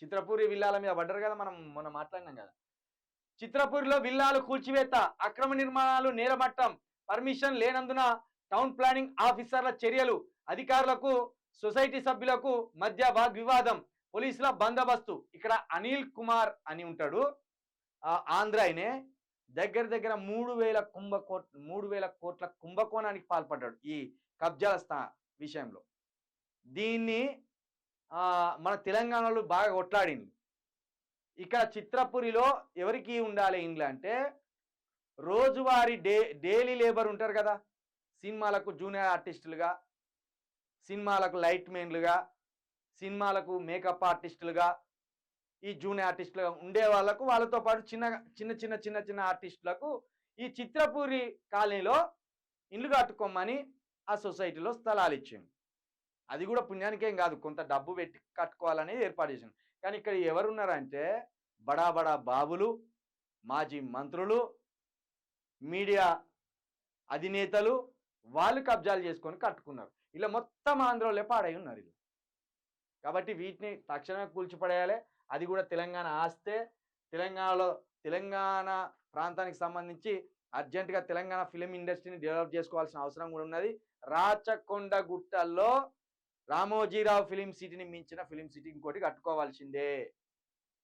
చిత్రపూరి విల్లాల మీద పడ్డారు కదా, మనం మొన్న మాట్లాడినాం కదా. చిత్రపూరిలో విల్లాలు కూల్చివేత, అక్రమ నిర్మాణాలు నేరమట్టం, పర్మిషన్ లేనందున టౌన్ ప్లానింగ్ ఆఫీసర్ల చర్యలు, అధికారులకు సొసైటీ సభ్యులకు మధ్య వాగ్వివాదం, పోలీసుల బందోబస్తు. ఇక్కడ అనిల్ కుమార్ అని ఉంటాడు, ఆంధ్ర ఆయనే. దగ్గర దగ్గర 3,000 కోట్ల కుంభకోణానికి పాల్పడ్డాడు ఈ కబ్జాల విషయంలో. దీన్ని మన తెలంగాణలో బాగా కొట్లాడింది. ఇక్కడ చిత్రపురిలో ఎవరికి ఉండాలి ఇండ్లు అంటే, రోజువారీ డైలీ లేబర్ ఉంటారు కదా, సినిమాలకు జూనియర్ ఆర్టిస్టులుగా, సినిమాలకు లైట్ మెన్లుగా, సినిమాలకు మేకప్ ఆర్టిస్టులుగా, ఈ జూనియర్ ఆర్టిస్టులుగా ఉండే వాళ్ళకు, వాళ్ళతో పాటు చిన్న ఆర్టిస్టులకు ఈ చిత్రపూరి కాలనీలో ఇండ్లు కట్టుకోమని ఆ సొసైటీలో స్థలాలు ఇచ్చింది. అది కూడా పుణ్యానికేం కాదు, కొంత డబ్బు పెట్టి కట్టుకోవాలని ఏర్పాటు చేసింది. కానీ ఇక్కడ ఎవరున్నారంటే బడా బడా బాబులు, మాజీ మంత్రులు, మీడియా అధినేతలు, వాళ్ళు కబ్జాలు చేసుకొని కట్టుకున్నారు. ఇలా మొత్తం ఆంధ్రలో పాడై ఉన్నారు ఇలా. కాబట్టి వీటిని తక్షణమే కూల్చిపడేయాలి. అది కూడా తెలంగాణ ఆస్తే. తెలంగాణ ప్రాంతానికి సంబంధించి అర్జెంటుగా తెలంగాణ ఫిలిం ఇండస్ట్రీని డెవలప్ చేసుకోవాల్సిన అవసరం కూడా ఉన్నది. రాచకొండగుట్టలో రామోజీరావు ఫిలిం సిటీని మించిన ఫిలిం సిటీ ఇంకోటి కట్టుకోవాల్సిందే.